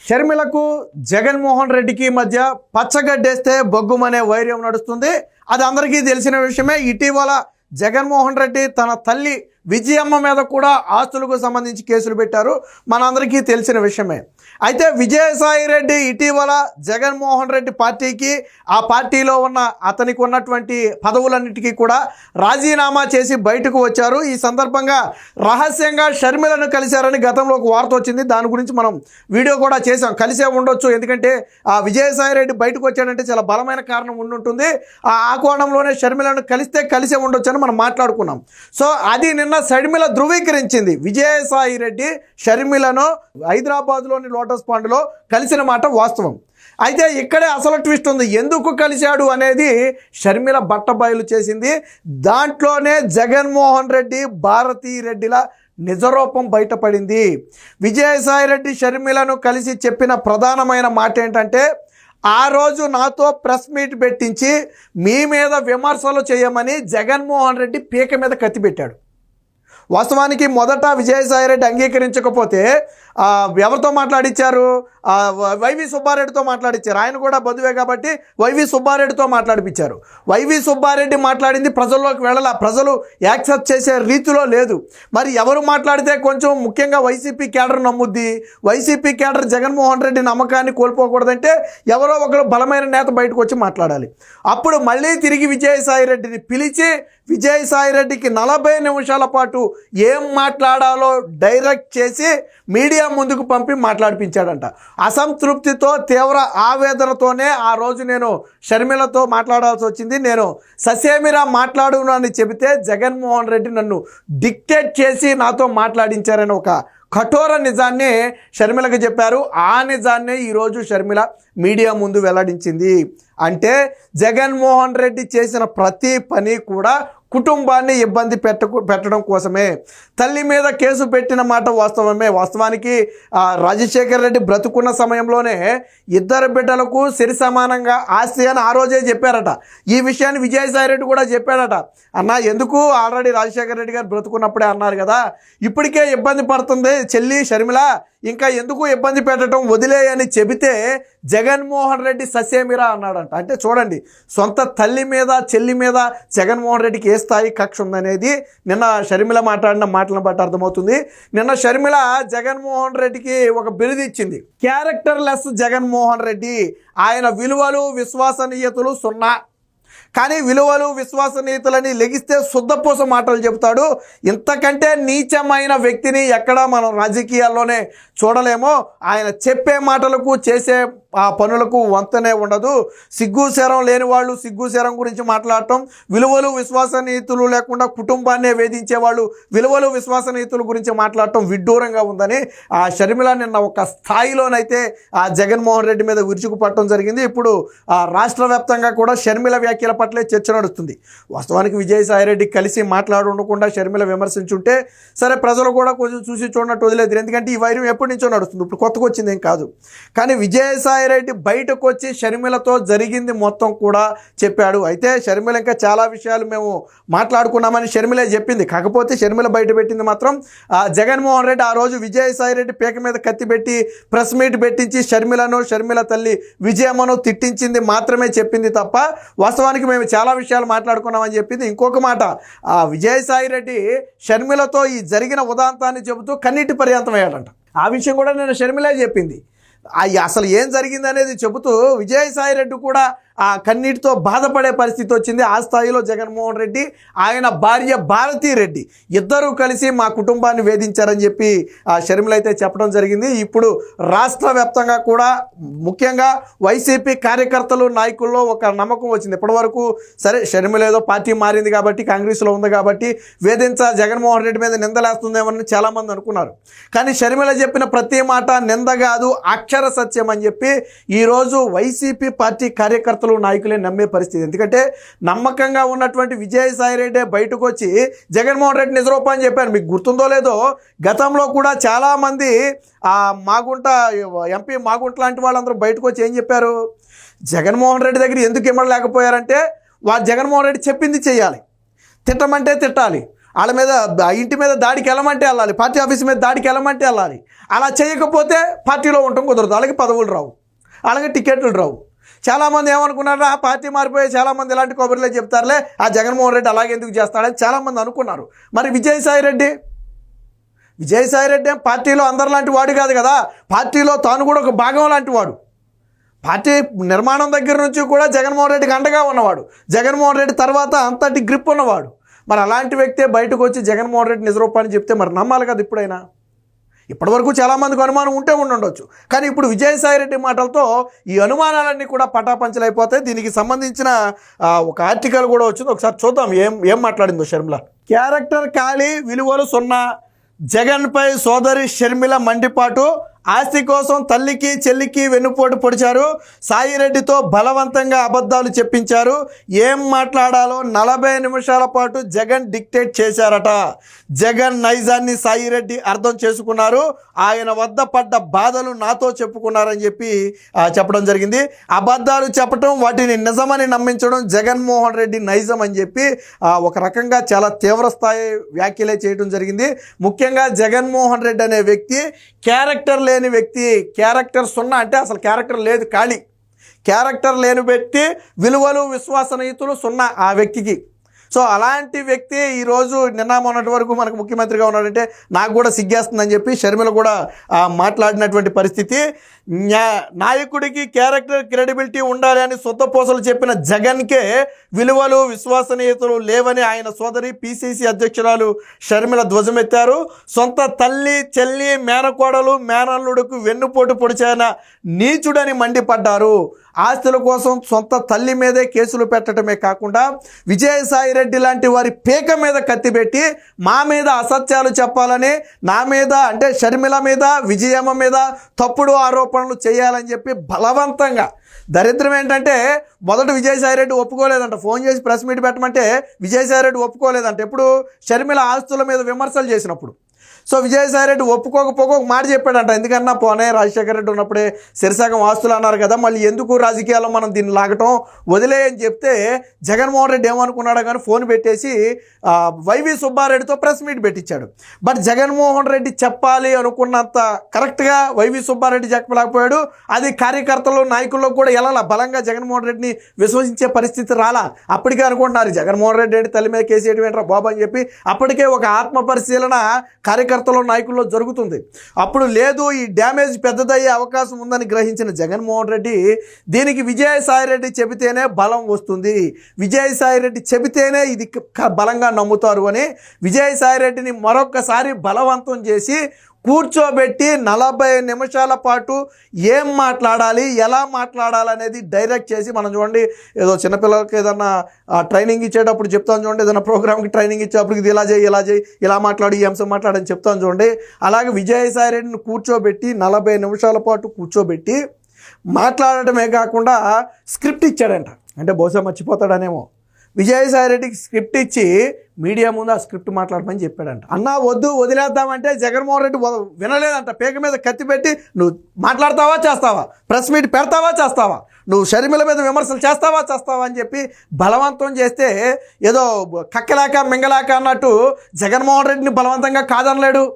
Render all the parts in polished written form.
షర్మిలకు జగన్మోహన్ రెడ్డికి మధ్య పచ్చగడ్డేస్తే బొగ్గుమనే వైర్యం నడుస్తుంది. అది అందరికీ తెలిసిన విషయమే. ఇటీవల జగన్మోహన్ రెడ్డి తన తల్లి విజయమ్మ మీద కూడా ఆస్తులకు సంబంధించి కేసులు పెట్టారు, మనందరికీ తెలిసిన విషయమే. అయితే విజయసాయి రెడ్డి ఇటీవల జగన్మోహన్ రెడ్డి పార్టీకి, ఆ పార్టీలో ఉన్న అతనికి ఉన్నటువంటి పదవులన్నిటికీ కూడా రాజీనామా చేసి బయటకు వచ్చారు. ఈ సందర్భంగా రహస్యంగా షర్మిలను కలిశారని గతంలో ఒక వార్త వచ్చింది. దాని గురించి మనం వీడియో కూడా చేసాం. కలిసే ఉండొచ్చు, ఎందుకంటే ఆ విజయసాయి రెడ్డి బయటకు వచ్చాడంటే చాలా బలమైన కారణం ఉండుంటుంది. ఆ కోణంలోనే షర్మిలను కలిసే ఉండొచ్చు అని మనం మాట్లాడుకున్నాం. సో అది నిన్న షర్మిల ధృవీకరించింది. విజయసాయి రెడ్డి షర్మిలను హైదరాబాద్లోని లోటస్ పాండ్లో కలిసిన మాట వాస్తవం. అయితే ఇక్కడే అసలు ట్విస్ట్ ఉంది. ఎందుకు కలిశాడు అనేది షర్మిల బట్టబయలు చేసింది. దాంట్లోనే జగన్మోహన్ రెడ్డి భారతీ రెడ్డిల నిజరూపం బయటపడింది. విజయసాయి రెడ్డి షర్మిలను కలిసి చెప్పిన ప్రధానమైన మాట ఏంటంటే, ఆ రోజు నాతో ప్రెస్ మీట్ పెట్టించి మీ మీద విమర్శలు చేయమని జగన్మోహన్ రెడ్డి పీక మీద కత్తి పెట్టాడు. వాస్తవానికి మొదట విజయసాయి రెడ్డి అంగీకరించకపోతే ఎవరితో మాట్లాడించారు? వైవి సుబ్బారెడ్డితో మాట్లాడించారు. ఆయన కూడా బంధువే కాబట్టి వైవి సుబ్బారెడ్డితో మాట్లాడిపించారు. వైవి సుబ్బారెడ్డి మాట్లాడింది ప్రజల్లోకి వెళ్ళాల, ప్రజలు యాక్సెప్ట్ చేసే రీతిలో లేదు. మరి ఎవరు మాట్లాడితే కొంచెం ముఖ్యంగా వైసీపీ కేడర్ నమ్ముద్ది? వైసీపీ కేడర్ జగన్మోహన్ రెడ్డి నమ్మకాన్ని కోల్పోకూడదంటే ఎవరో ఒకరు బలమైన నేత బయటకు వచ్చి మాట్లాడాలి. అప్పుడు మళ్ళీ తిరిగి విజయసాయి రెడ్డిని పిలిచి విజయసాయి రెడ్డికి 40 నిమిషాల పాటు ఏం మాట్లాడాలో డైరెక్ట్ చేసి మీడియా ముందుకు పంపి మాట్లాడిపించాడంట. అసంతృప్తితో, తీవ్ర ఆవేదనతోనే ఆ రోజు నేను షర్మిలతో మాట్లాడాల్సి వచ్చింది. నేను ససేమిరా మాట్లాడును అని చెబితే జగన్మోహన్ రెడ్డి నన్ను డిక్టేట్ చేసి నాతో మాట్లాడించారని ఒక కఠోర నిజాన్ని షర్మిలకు చెప్పారు. ఆ నిజాన్ని ఈరోజు షర్మిల మీడియా ముందు వెల్లడించింది. అంటే జగన్మోహన్ రెడ్డి చేసిన ప్రతి పని కూడా కుటుంబాన్ని ఇబ్బంది పెట్టడం కోసమే. తల్లి మీద కేసు పెట్టిన మాట వాస్తవమే. వాస్తవానికి రాజశేఖర్ రెడ్డి బ్రతుకున్న సమయంలోనే 2 బిడ్డలకు సరి సమానంగా ఆస్తి అని ఆ రోజే చెప్పారట. ఈ విషయాన్ని విజయసాయి రెడ్డి కూడా చెప్పాడట. అన్న ఎందుకు, ఆల్రెడీ రాజశేఖర్ రెడ్డి గారు బ్రతుకున్నప్పుడే అన్నారు కదా, ఇప్పటికే ఇబ్బంది పడుతుంది చెల్లి షర్మిల, ఇంకా ఎందుకు ఇబ్బంది పెట్టడం, వదిలేయని చెబితే జగన్మోహన్ రెడ్డి ససేమిరా అన్నాడంట. అంటే చూడండి, సొంత తల్లి మీద చెల్లి మీద జగన్మోహన్ రెడ్డికి ఏ స్థాయి కక్ష ఉందనేది నిన్న షర్మిల మాట్లాడిన మాటలను బట్టి అర్థమవుతుంది. నిన్న షర్మిల జగన్మోహన్ రెడ్డికి ఒక బిరుదు ఇచ్చింది, క్యారెక్టర్ లెస్ జగన్మోహన్ రెడ్డి. ఆయన విలువలు విశ్వసనీయతలు 0. కానీ విలువలు విశ్వసనీయతలని లెగిస్తే శుద్ధపూస మాటలు చెబుతాడు. ఇంతకంటే నీచమైన వ్యక్తిని ఎక్కడా మనం రాజకీయాల్లోనే చూడలేమో. ఆయన చెప్పే మాటలకు చేసే ఆ పనులకు వంతనే ఉండదు. సిగ్గుశరం లేని వాళ్ళు సిగ్గుశరం గురించి మాట్లాడటం, విలువలు విశ్వసనీయతలు లేకుండా కుటుంబాన్నే వేధించే వాళ్ళు విలువలు విశ్వసనీయతల గురించి మాట్లాడటం విడ్డూరంగా ఉందని ఆ షర్మిల నిన్న ఒక స్థాయిలోనైతే ఆ జగన్మోహన్ రెడ్డి మీద విరుచుకుపట్టడం జరిగింది. ఇప్పుడు రాష్ట్ర వ్యాప్తంగా కూడా షర్మిల వ్యాఖ్యల పట్లే చర్చ నడుస్తుంది. వాస్తవానికి విజయసాయి రెడ్డి కలిసి మాట్లాడకుండా షర్మిల విమర్శించుంటే సరే, ప్రజలు కూడా కొంచెం చూసి చూడనట్టు వదిలేదు. ఎందుకంటే ఈ వైరం ఎప్పటి నుంచో నడుస్తుంది, ఇప్పుడు కొత్తగా వచ్చింది ఏం కాదు. కానీ విజయసాయి రెడ్డి బయటకు వచ్చి షర్మిలతో జరిగింది మొత్తం కూడా చెప్పాడు. అయితే షర్మిల ఇంకా చాలా విషయాలు మేము మాట్లాడుకున్నామని షర్మిలే చెప్పింది. కాకపోతే షర్మిల బయట పెట్టింది మాత్రం జగన్మోహన్ రెడ్డి ఆ రోజు విజయసాయి రెడ్డి పీక మీద కత్తి పెట్టి ప్రెస్ మీట్ పెట్టించి షర్మిలను, షర్మిల తల్లి విజయమ్మను తిట్టించింది మాత్రమే చెప్పింది తప్ప వాస్తవానికి మేము చాలా విషయాలు మాట్లాడుకున్నామని చెప్పింది. ఇంకొక మాట, విజయసాయి రెడ్డి షర్మిలతో ఈ జరిగిన ఉదాంతాన్ని చెబుతూ కన్నీటి పర్యంతం అయ్యాడంట. ఆ విషయం కూడా నేను షర్మిలే చెప్పింది. అసలు ఏం జరిగింది అనేది చెబుతూ విజయసాయి రెడ్డి కూడా ఆ కన్నీటితో బాధపడే పరిస్థితి వచ్చింది. ఆ స్థాయిలో జగన్మోహన్ రెడ్డి, ఆయన భార్య భారతీ రెడ్డి ఇద్దరూ కలిసి మా కుటుంబాన్ని వేధించారని చెప్పి ఆ షర్మిల అయితే చెప్పడం జరిగింది. ఇప్పుడు రాష్ట్ర వ్యాప్తంగా కూడా ముఖ్యంగా వైసీపీ కార్యకర్తలు, నాయకుల్లో ఒక నమ్మకం వచ్చింది. ఇప్పటివరకు సరే షర్మిల ఏదో పార్టీ మారింది కాబట్టి, కాంగ్రెస్లో ఉంది కాబట్టి జగన్మోహన్ రెడ్డి మీద నిందలేస్తుందేమని చాలామంది అనుకున్నారు. కానీ షర్మిల చెప్పిన ప్రతి మాట నింద కాదు, అక్షర సత్యం అని చెప్పి ఈరోజు వైసీపీ పార్టీ కార్యకర్తలు, నాయకులే నమ్మే పరిస్థితి. ఎందుకంటే నమ్మకంగా ఉన్నటువంటి విజయసాయి రెడ్డి బయటకు వచ్చి జగన్మోహన్ రెడ్డి నిజరూపం అని చెప్పారు. మీకు గుర్తుందో లేదో, గతంలో కూడా చాలామంది మాగుంట ఎంపీ మాగుంట లాంటి వాళ్ళందరూ బయటకు వచ్చి ఏం చెప్పారు, జగన్మోహన్ రెడ్డి దగ్గర ఎందుకు ఇమ్మలేకపోయారంటే జగన్మోహన్ రెడ్డి చెప్పింది చేయాలి, తిట్టమంటే తిట్టాలి, వాళ్ళ మీద ఇంటి మీద దాడికి వెళ్ళమంటే వెళ్ళాలి, పార్టీ ఆఫీస్ మీద దాడికి వెళ్ళమంటే వెళ్ళాలి. అలా చేయకపోతే పార్టీలో ఉండటం కుదరదు, అలాగే పదవులు రావు, అలాగే టికెట్లు రావు. చాలామంది ఏమనుకున్నారు, ఆ పార్టీ మారిపోయి చాలామంది ఇలాంటి కొబ్బరిలే చెప్తారులే, ఆ జగన్మోహన్ రెడ్డి అలాగే ఎందుకు చేస్తాడని చాలామంది అనుకున్నారు. మరి విజయసాయి రెడ్డి పార్టీలో అందరిలాంటి వాడు కాదు కదా, పార్టీలో తాను కూడా ఒక భాగం లాంటి వాడు. పార్టీ నిర్మాణం దగ్గర నుంచి కూడా జగన్మోహన్ రెడ్డికి అండగా ఉన్నవాడు, జగన్మోహన్ రెడ్డి తర్వాత అంతటి గ్రిప్ ఉన్నవాడు. మరి అలాంటి వ్యక్తే బయటకు వచ్చి జగన్మోహన్ రెడ్డి నిజరూపాన్ని చెప్తే మరి నమ్మాలి కదా ఇప్పుడైనా. ఇప్పటివరకు చాలామందికి అనుమానం ఉంటే ఉండొచ్చు, కానీ ఇప్పుడు విజయసాయి రెడ్డి మాటలతో ఈ అనుమానాలన్నీ కూడా పటాపంచలైపోతాయి. దీనికి సంబంధించిన ఒక ఆర్టికల్ కూడా వచ్చింది, ఒకసారి చూద్దాం ఏం మాట్లాడిందో షర్మిల. క్యారెక్టర్ ఖాళీ, విలువలు సున్నా, జగన్పై సోదరి షర్మిల మండిపాటు, ఆస్తి కోసం తల్లికి చెల్లికి వెన్నుపోటు పొడిచారు, సాయిరెడ్డితో బలవంతంగా అబద్ధాలు చెప్పించారు, ఏం మాట్లాడాలో 40 నిమిషాల పాటు జగన్ డిక్టేట్ చేశారట. జగన్ నైజాన్ని సాయిరెడ్డి అర్థం చేసుకున్నారు, ఆయన వద్ద పడ్డ బాధలు నాతో చెప్పుకున్నారని చెప్పి చెప్పడం జరిగింది. అబద్ధాలు చెప్పడం, వాటిని నిజమని నమ్మించడం జగన్మోహన్ రెడ్డి నైజం అని చెప్పి ఒక రకంగా చాలా తీవ్రస్థాయి వ్యాఖ్యలే చేయడం జరిగింది. ముఖ్యంగా జగన్మోహన్ రెడ్డి అనే వ్యక్తి క్యారెక్టర్ లేని వ్యక్తి, క్యారెక్టర్ సున్నా, అంటే అసలు క్యారెక్టర్ లేదు, ఖాళీ. క్యారెక్టర్ లేని వ్యక్తి, విలువలు విశ్వసనీయతలు సున్నా ఆ వ్యక్తికి. సో అలాంటి వ్యక్తి ఈరోజు నిన్న మొన్నటి వరకు మనకు ముఖ్యమంత్రిగా ఉన్నాడంటే నాకు కూడా సిగ్గేస్తుందని చెప్పి షర్మిల కూడా మాట్లాడినటువంటి పరిస్థితి. నాయకుడికి క్యారెక్టర్ క్రెడిబిలిటీ ఉండాలి అని సొత్తపోసలు చెప్పిన జగన్కే విలువలు విశ్వసనీయతలు లేవని ఆయన సోదరి పిసిసి అధ్యక్షురాలు షర్మిల ధ్వజమెత్తారు. సొంత తల్లి చెల్లి మేనకోడలు మేనల్లుడుకు వెన్నుపోటు పొడిచిన నీచుడని మండిపడ్డారు. ఆస్తుల కోసం సొంత తల్లి మీదే కేసులు పెట్టడమే కాకుండా విజయసాయి రెడ్డి లాంటి వారి పేక మీద కత్తిపెట్టి మా మీద అసత్యాలు చెప్పాలని, నా మీద అంటే షర్మిల మీద విజయమ్మ మీద తప్పుడు ఆరోపణలు చేయాలని చెప్పి బలవంతంగా. దరిద్రం ఏంటంటే మొదట విజయసాయి రెడ్డి ఒప్పుకోలేదంట, ఫోన్ చేసి ప్రెస్ మీట్ పెట్టమంటే విజయసాయి రెడ్డి ఒప్పుకోలేదంట. ఎప్పుడు షర్మిల ఆస్తుల మీద విమర్శలు చేసినప్పుడు. సో విజయసాయి రెడ్డి ఒప్పుకోకపోక ఒక మాట చెప్పాడంట, ఎందుకన్నా పోనే రాజశేఖర రెడ్డి ఉన్నప్పుడే సిరిసగం ఆస్తులు అన్నారు కదా, మళ్ళీ ఎందుకు రాజకీయాల్లో మనం దీన్ని లాగటం వదిలే అని చెప్తే జగన్మోహన్ రెడ్డి ఏమనుకున్నాడో కానీ ఫోన్ పెట్టేసి వైవి సుబ్బారెడ్డితో ప్రెస్ మీట్ పెట్టించాడు. బట్ జగన్మోహన్ రెడ్డి చెప్పాలి అనుకున్నంత కరెక్ట్గా వైవి సుబ్బారెడ్డి చెప్పలేకపోయాడు. అది కార్యకర్తలు నాయకుల్లో కూడా ఎలా బలంగా జగన్మోహన్ రెడ్డిని విశ్వసించే పరిస్థితి రాలా. అప్పటికే అనుకుంటున్నారు జగన్మోహన్ రెడ్డి అంటే తల్లి మీద కేసీఆర్ ఏంట్రా బాబు అని చెప్పి అప్పటికే ఒక ఆత్మ పరిశీలన కార్యకర్తలు నాయకుల్లో జరుగుతుంది. అప్పుడు లేదు, ఈ డ్యామేజ్ పెద్దదయ్యే అవకాశం ఉందని గ్రహించిన జగన్మోహన్ రెడ్డి దీనికి విజయసాయి రెడ్డి చెబితేనే బలం వస్తుంది, విజయసాయి రెడ్డి చెబితేనే ఇది బలంగా నమ్ముతారు అని విజయసాయి రెడ్డిని మరొకసారి బలవంతం చేసి కూర్చోబెట్టి 40 నిమిషాల పాటు ఏం మాట్లాడాలి ఎలా మాట్లాడాలనేది డైరెక్ట్ చేసి, మనం చూడండి ఏదో చిన్నపిల్లలకి ఏదన్నా ట్రైనింగ్ ఇచ్చేటప్పుడు చెప్తాను చూడండి, ఏదైనా ప్రోగ్రామ్కి ట్రైనింగ్ ఇచ్చేటప్పుడు ఇది ఇలా చేయి ఇలా మాట్లాడి ఈ అంశం మాట్లాడని చెప్తాను చూడండి. అలాగే విజయసాయి రెడ్డిని కూర్చోబెట్టి 40 నిమిషాల పాటు కూర్చోబెట్టి మాట్లాడటమే కాకుండా స్క్రిప్ట్ ఇచ్చాడంట. అంటే బహుశా మర్చిపోతాడనేమో, విజయసాయి రెడ్డికి స్క్రిప్ట్ ఇచ్చి మీడియా ముందు ఆ స్క్రిప్ట్ మాట్లాడమని చెప్పాడంట. అన్నా వద్దు వదిలేద్దామంటే జగన్మోహన్ రెడ్డి వినలేదంట. పేక మీద కత్తి పెట్టి నువ్వు మాట్లాడతావా చేస్తావా, ప్రెస్ మీట్ పెడతావా చేస్తావా, నువ్వు షర్మిల మీద విమర్శలు చేస్తావా అని చెప్పి బలవంతం చేస్తే ఏదో కక్కలేక మింగలేక అన్నట్టు జగన్మోహన్ రెడ్డిని బలవంతంగా కాదనలేడు,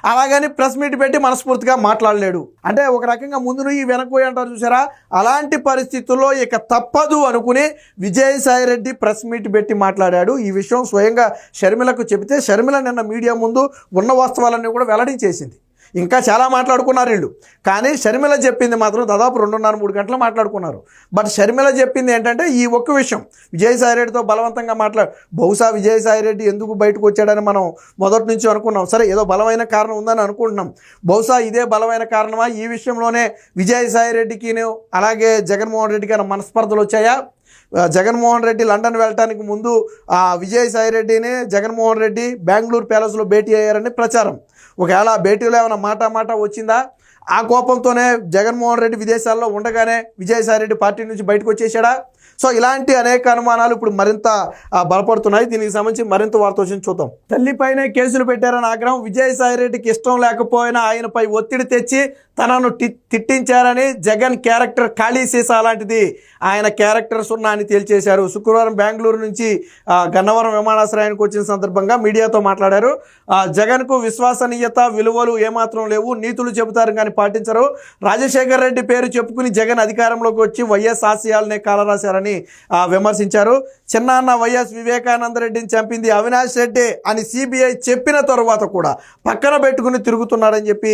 అలాగని ప్రెస్ మీట్ పెట్టి మనస్ఫూర్తిగా మాట్లాడలేడు. అంటే ఒక రకంగా ముందు నువ్వు వెనక్కి అంటారు చూసారా, అలాంటి పరిస్థితుల్లో ఇక తప్పదు అనుకుని విజయసాయి రెడ్డి ప్రెస్ మీట్ పెట్టి మాట్లాడాడు. ఈ విషయం స్వయంగా షర్మిలకు చెబితే షర్మిల నిన్న మీడియా ముందు ఉన్న వాస్తవాలన్నీ కూడా వెల్లడించేసింది. ఇంకా చాలా మాట్లాడుకున్నారు వీళ్ళు, కానీ షర్మిల చెప్పింది మాత్రం దాదాపు 2.5-3 గంటలు మాట్లాడుకున్నారు. బట్ షర్మిల చెప్పింది ఏంటంటే ఈ ఒక్క విషయం, విజయసాయి రెడ్డితో బలవంతంగా బహుశా విజయసాయి రెడ్డి ఎందుకు బయటకు వచ్చాడని మనం మొదటి నుంచి అనుకున్నాం. సరే ఏదో బలమైన కారణం ఉందని అనుకుంటున్నాం, బహుశా ఇదే బలమైన కారణమా, ఈ విషయంలోనే విజయసాయి రెడ్డికి అలాగే జగన్మోహన్ రెడ్డికి మనస్పర్ధలు వచ్చాయా? జగన్మోహన్ రెడ్డి లండన్ వెళ్ళటానికి ముందు విజయసాయి రెడ్డిని జగన్మోహన్ రెడ్డి బెంగళూరు ప్యాలెస్లో భేటీ అయ్యారని ప్రచారం. ఒకవేళ భేటీలో ఏమైనా మాట వచ్చిందా? ఆ కోపంతోనే జగన్మోహన్ రెడ్డి విదేశాల్లో ఉండగానే విజయసాయి రెడ్డి పార్టీ నుంచి బయటకు వచ్చేసాడా? సో ఇలాంటి అనేక అనుమానాలు ఇప్పుడు మరింత బలపడుతున్నాయి. దీనికి సంబంధించి మరింత వార్త వచ్చింది చూద్దాం. తల్లిపైనే కేసులు పెట్టారని ఆగ్రహం, విజయసాయి రెడ్డికి ఇష్టం లేకపోయినా ఆయనపై ఒత్తిడి తెచ్చి తనను తిట్టించారని, జగన్ క్యారెక్టర్ ఖాళీ సీసా లాంటిది, ఆయన క్యారెక్టర్ సున్నా అని తేల్చేశారు. శుక్రవారం బెంగళూరు నుంచి గన్నవరం విమానాశ్రయానికి వచ్చిన సందర్భంగా మీడియాతో మాట్లాడారు. జగన్కు విశ్వసనీయత, విలువలు ఏమాత్రం లేవు, నీతులు చెబుతారు కానీ పాటించరు. రాజశేఖర్ రెడ్డి పేరు చెప్పుకుని జగన్ అధికారంలోకి వచ్చి వైఎస్ ఆశయాలనే కాలరాశారని విమర్శించారు. చిన్నాన్న వైఎస్ వివేకానంద రెడ్డిని చంపింది అవినాష్ రెడ్డి అని సిబిఐ చెప్పిన తరువాత కూడా పక్కన పెట్టుకుని తిరుగుతున్నారని చెప్పి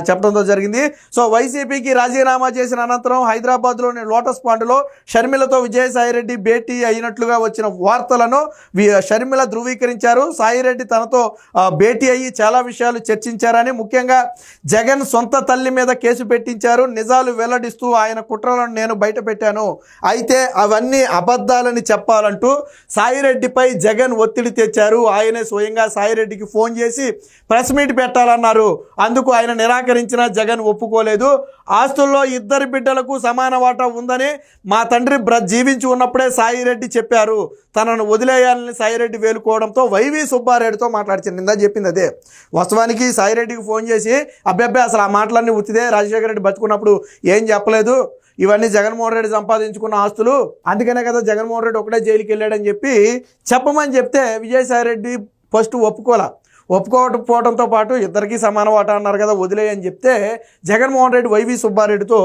చెప్పడంతో జరిగింది. సో వైసీపీకి రాజీనామా చేసిన అనంతరం హైదరాబాద్లోని లోటస్ పాండ్లో షర్మిలతో విజయసాయిరెడ్డి భేటీ అయినట్లుగా వచ్చిన వార్తలను షర్మిల ధృవీకరించారు. సాయిరెడ్డి తనతో భేటీ అయ్యి చాలా విషయాలు చర్చించారని, ముఖ్యంగా జగన్ సొంత తల్లి మీద కేసు పెట్టించారు, నిజాలు వెల్లడిస్తూ ఆయన కుట్రలను నేను బయట పెట్టాను, అయితే అవన్నీ అబద్ధాలని చెప్పాలంటూ సాయిరెడ్డిపై జగన్ ఒత్తిడి తెచ్చారు. ఆయనే స్వయంగా సాయిరెడ్డికి ఫోన్ చేసి ప్రెస్ మీట్ పెట్టాలన్నారు. అందుకు ఆయన నిరాకరించిన జగన్ ఒప్పుకోలేదు. ఆస్తుల్లో ఇద్దరి బిడ్డలకు సమాన వాటా ఉందని మా తండ్రి జీవించి ఉన్నప్పుడే సాయిరెడ్డి చెప్పారు. తనను వదిలేయాలని సాయిరెడ్డి వేలుకోవడంతో వైవి సుబ్బారెడ్డితో మాట్లాడిచింది. నిందా చెప్పింది అదే. వాస్తవానికి సాయిరెడ్డికి ఫోన్ చేసి అబ్బాయి అసలు ఆ మాటలన్నీ ఉత్తిదే, రాజశేఖర రెడ్డి బతుకున్నప్పుడు ఏం చెప్పలేదు, ఇవన్నీ జగన్మోహన్ రెడ్డి సంపాదించుకున్న ఆస్తులు, అందుకనే కదా జగన్మోహన్ రెడ్డి ఒకటే జైలుకి వెళ్ళాడని చెప్పమని చెప్తే విజయసాయిరెడ్డి ఫస్ట్ ఒప్పుకోకపోవడంతో పాటు ఇద్దరికీ సమాన వాటా అన్నారు కదా, వదిలేయని చెప్తే జగన్మోహన్ రెడ్డి వైవి సుబ్బారెడ్డితో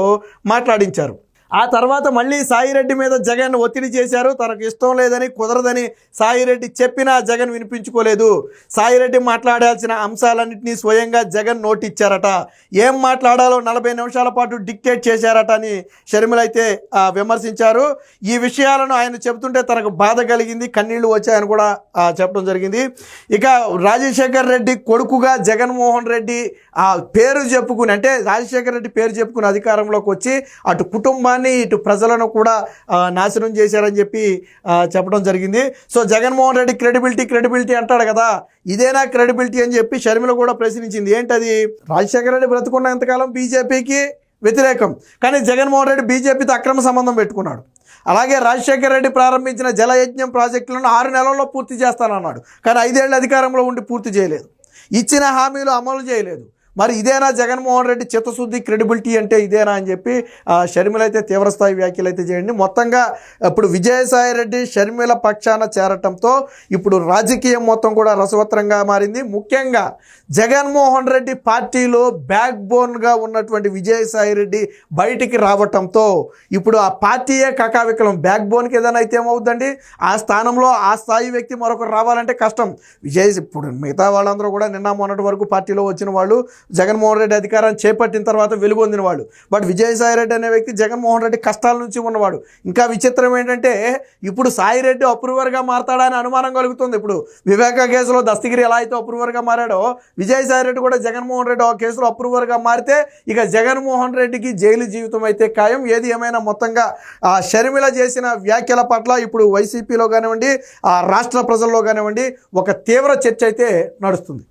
మాట్లాడించారు. ఆ తర్వాత మళ్ళీ సాయిరెడ్డి మీద జగన్ ఒత్తిడి చేశారు. తనకు ఇష్టం లేదని, కుదరదని సాయిరెడ్డి చెప్పినా జగన్ వినిపించుకోలేదు. సాయిరెడ్డి మాట్లాడాల్సిన అంశాలన్నింటినీ స్వయంగా జగన్ నోటిచ్చారట. ఏం మాట్లాడాలో 40 నిమిషాల పాటు డిక్టేట్ చేశారట అని షర్మిల అయితే విమర్శించారు. ఈ విషయాలను ఆయన చెబుతుంటే తనకు బాధ కలిగింది, కన్నీళ్లు వచ్చాయని కూడా చెప్పడం జరిగింది. ఇక రాజశేఖర్ రెడ్డి కొడుకుగా జగన్మోహన్ రెడ్డి పేరు చెప్పుకుని, అంటే రాజశేఖర్ రెడ్డి పేరు చెప్పుకుని అధికారంలోకి వచ్చి అటు కుటుంబాన్ని ఇటు ప్రజలను కూడా నాశనం చేశారని చెప్పి చెప్పడం జరిగింది. సో జగన్మోహన్ రెడ్డి క్రెడిబిలిటీ అంటాడు కదా, ఇదేనా క్రెడిబిలిటీ అని చెప్పి షర్మిల కూడా ప్రశ్నించింది. ఏంటది? రాజశేఖర రెడ్డి బ్రతుకున్న ఎంతకాలం బీజేపీకి వ్యతిరేకం, కానీ జగన్మోహన్ రెడ్డి బీజేపీతో అక్రమ సంబంధం పెట్టుకున్నాడు. అలాగే రాజశేఖర రెడ్డి ప్రారంభించిన జలయజ్ఞం ప్రాజెక్టులను 6 నెలల్లో పూర్తి చేస్తానన్నాడు, కానీ 5 ఏళ్ళ అధికారంలో ఉండి పూర్తి చేయలేదు, ఇచ్చిన హామీలు అమలు చేయలేదు. మరి ఇదేనా జగన్మోహన్ రెడ్డి చిత్తశుద్ధి, క్రెడిబిలిటీ అంటే ఇదేనా అని చెప్పి షర్మిల అయితే తీవ్రస్థాయి వ్యాఖ్యలు అయితే చేయండి. మొత్తంగా ఇప్పుడు విజయసాయి రెడ్డి షర్మిల పక్షాన చేరటంతో ఇప్పుడు రాజకీయం మొత్తం కూడా రసవత్రంగా మారింది. ముఖ్యంగా జగన్మోహన్ రెడ్డి పార్టీలో బ్యాక్ బోన్గా ఉన్నటువంటి విజయసాయి రెడ్డి బయటికి రావటంతో ఇప్పుడు ఆ పార్టీయే కకావికలం. బ్యాక్ బోన్కి ఏదైనా అయితే ఏమవుతుందండి, ఆ స్థానంలో ఆ స్థాయి వ్యక్తి మరొకరు రావాలంటే కష్టం. ఇప్పుడు మిగతా వాళ్ళందరూ కూడా నిన్న మొన్నటి వరకు పార్టీలో వచ్చిన వాళ్ళు, జగన్మోహన్ రెడ్డి అధికారాన్ని చేపట్టిన తర్వాత వెలుగొందిన వాడు. బట్ విజయసాయి రెడ్డి అనే వ్యక్తి జగన్మోహన్ రెడ్డి కష్టాల నుంచి ఉన్నవాడు. ఇంకా విచిత్రం ఏంటంటే ఇప్పుడు సాయిరెడ్డి అప్రూవర్గా మారతాడని అనుమానం కలుగుతుంది. ఇప్పుడు వివేక కేసులో దస్తగిరి ఎలా అయితే అప్రూవర్గా మారాడో, విజయసాయి రెడ్డి కూడా జగన్మోహన్ రెడ్డి ఆ కేసులో అప్రూవర్గా మారితే ఇక జగన్మోహన్ రెడ్డికి జైలు జీవితం అయితే ఖాయం. ఏది ఏమైనా మొత్తంగా షర్మిల చేసిన వ్యాఖ్యల పట్ల ఇప్పుడు వైసీపీలో కానివ్వండి, రాష్ట్ర ప్రజల్లో కానివ్వండి ఒక తీవ్ర చర్చ అయితే నడుస్తుంది.